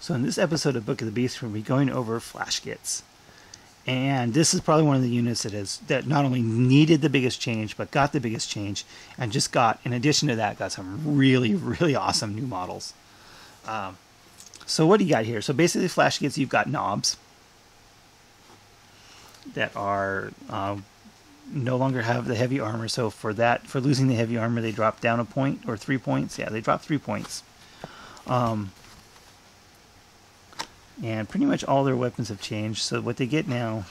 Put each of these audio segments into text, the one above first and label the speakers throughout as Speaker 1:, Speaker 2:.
Speaker 1: So in this episode of Book of the Beast, we're going to be going over Flash Gitz. And this is probably one of the units that not only needed the biggest change, but got the biggest change, and just got, in addition to that, got some really, really awesome new models. So what do you got here? So basically, Flash Gitz, you've got knobs that are no longer have the heavy armor. So for losing the heavy armor, they drop down a point or 3 points. Yeah, they drop 3 points. And pretty much all their weapons have changed. So what they get now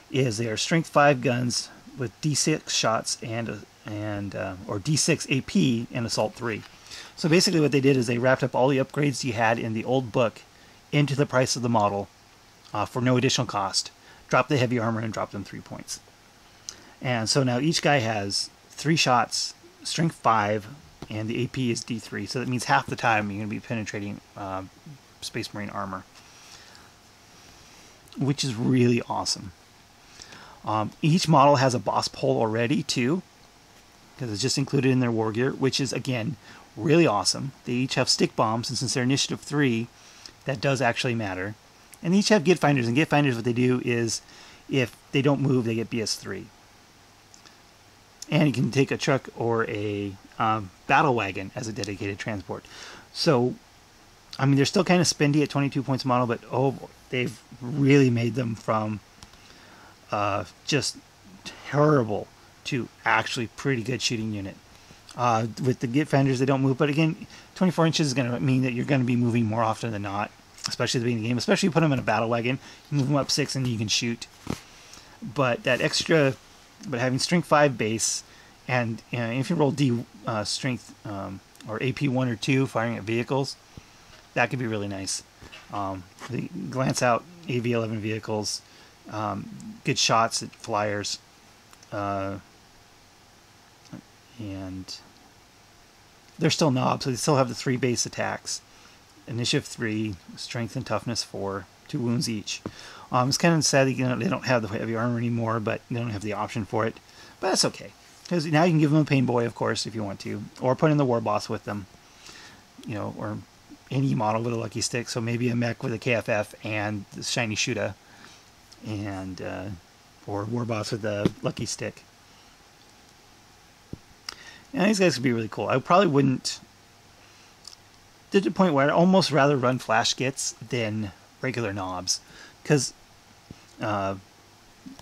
Speaker 1: is they are strength 5 guns with D6 shots or D6 AP and assault 3. So basically what they did is they wrapped up all the upgrades you had in the old book into the price of the model for no additional cost. Dropped the heavy armor and dropped them 3 points. And so now each guy has 3 shots, strength 5, and the AP is D3, so that means half the time you're going to be penetrating Space Marine armor, which is really awesome. Each model has a boss pole already, too, because it's just included in their war gear, which is, again, really awesome. They each have stick bombs, and since they're initiative 3, that does actually matter. And they each have Git Finders, and Git Finders, what they do is, if they don't move, they get BS3. And you can take a truck or a battle wagon as a dedicated transport. So, I mean, they're still kind of spendy at 22 points a model, but oh, they've really made them from just terrible to actually pretty good shooting unit. With the Git Finders, they don't move, but again, 24 inches is going to mean that you're going to be moving more often than not, especially at the beginning of the game. Especially if you put them in a battle wagon, you move them up 6 and you can shoot. But that extra... But having strength 5 base, and if you roll D strength or AP 1 or 2 firing at vehicles, that could be really nice. They glance out AV 11 vehicles, good shots at flyers, and they're still knobs, so they still have the 3 base attacks. Initiative 3, strength and toughness 4, 2 wounds each. It's kind of sad that they don't have the heavy armor anymore, but they don't have the option for it. But that's okay, because now you can give them a Pain Boy, of course, if you want to, or put in the War Boss with them, or any model with a Lucky Stick. So maybe a mech with a KFF and the Shiny Shuda, and or War Boss with a Lucky Stick. And these guys could be really cool. I probably wouldn't. To the point where I'd almost rather run Flash Gitz than regular knobs, because the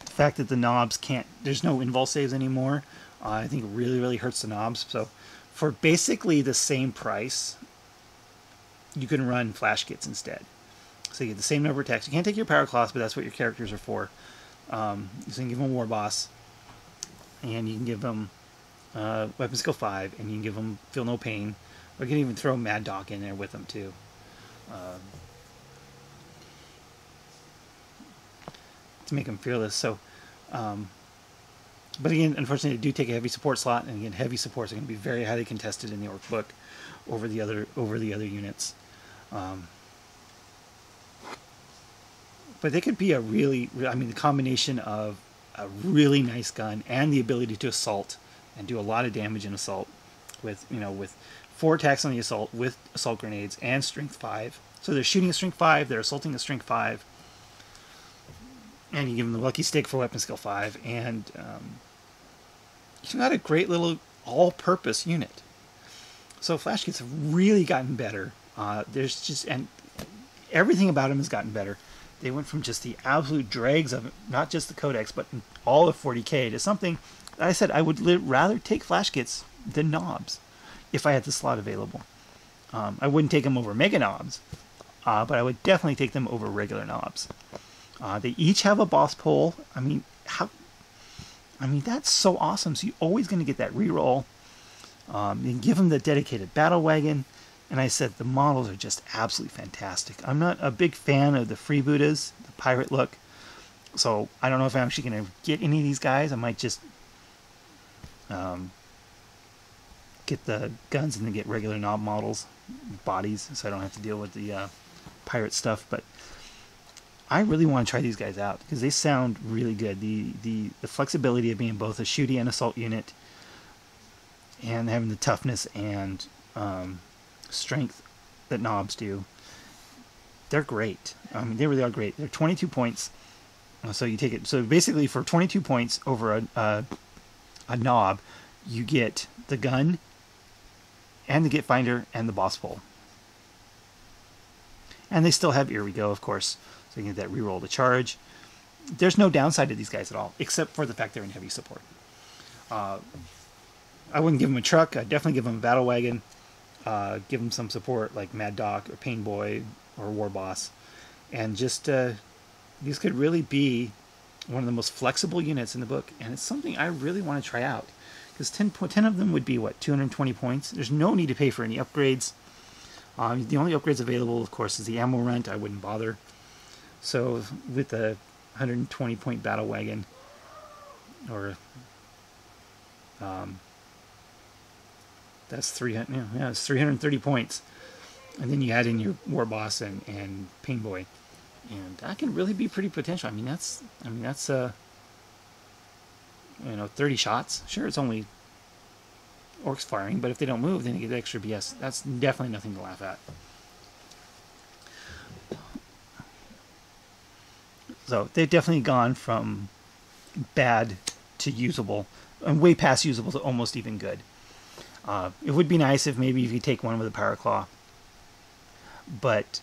Speaker 1: fact that the knobs there's no invul saves anymore, I think really, really hurts the knobs. So for basically the same price, you can run Flash Gitz instead. So you get the same number of attacks. You can't take your power class, but that's what your characters are for. So you can give them War Boss, and you can give them Weapon Skill 5, and you can give them Feel No Pain, or you can even throw Mad Dog in there with them too. To make them fearless. So, but again, unfortunately, they do take a heavy support slot, and again, heavy supports are going to be very highly contested in the Orc book over the other units. But they could be the combination of a really nice gun and the ability to assault and do a lot of damage in assault with 4 attacks on the assault with assault grenades and strength 5. So they're shooting a strength 5, they're assaulting a strength 5. And you give them the Lucky Stick for Weapon Skill 5, and you've got a great little all-purpose unit. So Flash Gitz have really gotten better. And everything about them has gotten better. They went from just the absolute dregs of it, not just the Codex, but all of 40k, to something that I said I would rather take Flash Gitz than knobs if I had the slot available. I wouldn't take them over Mega Knobs, but I would definitely take them over regular knobs. They each have a boss pole. That's so awesome. So you're always going to get that reroll. You can give them the dedicated battle wagon. And I said the models are just absolutely fantastic. I'm not a big fan of the freebooters, the pirate look. So I don't know if I'm actually going to get any of these guys. I might just get the guns and then get regular knob models, bodies, so I don't have to deal with the pirate stuff. But I really want to try these guys out because they sound really good. The flexibility of being both a shooty and assault unit, and having the toughness and strength that knobs do. They're great. I mean, they really are great. They're 22 points. So you take it. So basically, for 22 points over a knob, you get the gun and the Git Finder and the boss pole. And they still have Here We Go, of course. So you get that reroll to charge. There's no downside to these guys at all, except for the fact they're in heavy support. I wouldn't give them a truck. I'd definitely give them a battle wagon. Give them some support like Mad Doc or Pain Boy or War Boss. And just, these could really be one of the most flexible units in the book. And it's something I really want to try out. Because 10 of them would be, what, 220 points? There's no need to pay for any upgrades. The only upgrades available, of course, is the ammo rent. I wouldn't bother. So with the 120 point battle wagon, or that's 300. Yeah, it's 330 points, and then you add in your War Boss and Pain Boy, and that can really be pretty potential. I mean that's 30 shots. Sure, it's only orcs firing, but if they don't move, then you get extra BS. That's definitely nothing to laugh at. So they've definitely gone from bad to usable, and way past usable to almost even good. It would be nice if maybe if you take one with a Power Claw, but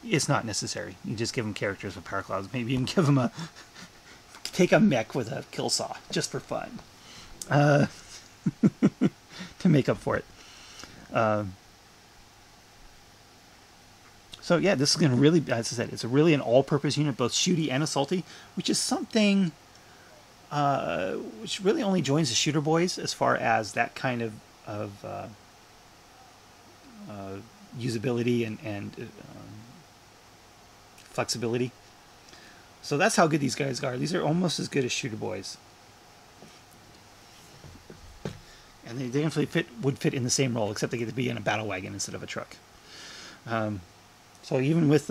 Speaker 1: it's not necessary. You just give them characters with Power Claws. Maybe even give them take a mech with a kill saw just for fun, to make up for it. So yeah, this is going to really, as I said, it's really an all-purpose unit, both shooty and assaulty, which is something which really only joins the shooter boys as far as that kind of usability and flexibility. So that's how good these guys are. These are almost as good as shooter boys, and they definitely would fit in the same role, except they get to be in a battle wagon instead of a truck. So even with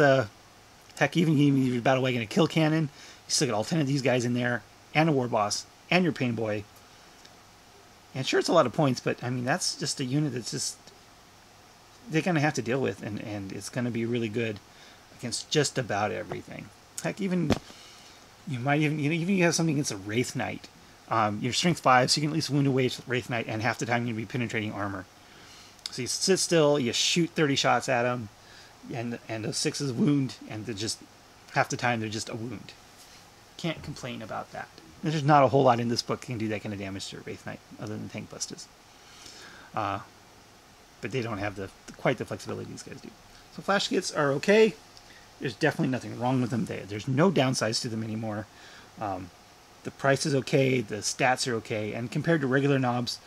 Speaker 1: heck, even your battle wagon, a kill cannon, you still get all 10 of these guys in there, and a War Boss, and your Pain Boy. And sure, it's a lot of points, but I mean that's just a unit that's just they're gonna have to deal with, and it's gonna be really good against just about everything. Heck, even you might even you have something against a Wraith Knight. You're strength 5, so you can at least wound away Wraith Knight, and half the time you're gonna be penetrating armor. So you sit still, you shoot 30 shots at him. And a 6 is wound, and they're just half the time they're just a wound. Can't complain about that. There's not a whole lot in this book that can do that kind of damage to a Wraith Knight, other than tank busters. But they don't have quite the flexibility these guys do. So flash kits are okay. There's definitely nothing wrong with them. There's no downsides to them anymore. The price is okay. The stats are okay. And compared to regular knobs,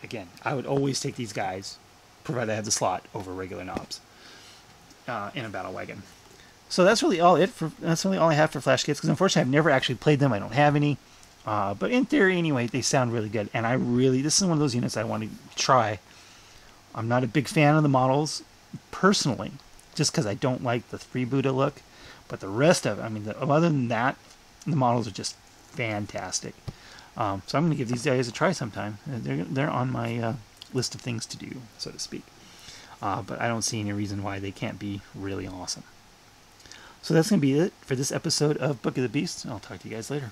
Speaker 1: again, I would always take these guys, provided I have the slot, over regular knobs. In a battle wagon. So that's really all I have for flash kits, because unfortunately I've never actually played them. I don't have any, but in theory anyway, they sound really good, and this is one of those units I want to try. I'm not a big fan of the models personally, just because I don't like the freebooter look, but the rest of it, I mean, other than that, the models are just fantastic. So I'm going to give these guys a try sometime. They're on my list of things to do, so to speak. But I don't see any reason why they can't be really awesome. So that's going to be it for this episode of Book of the Beast. I'll talk to you guys later.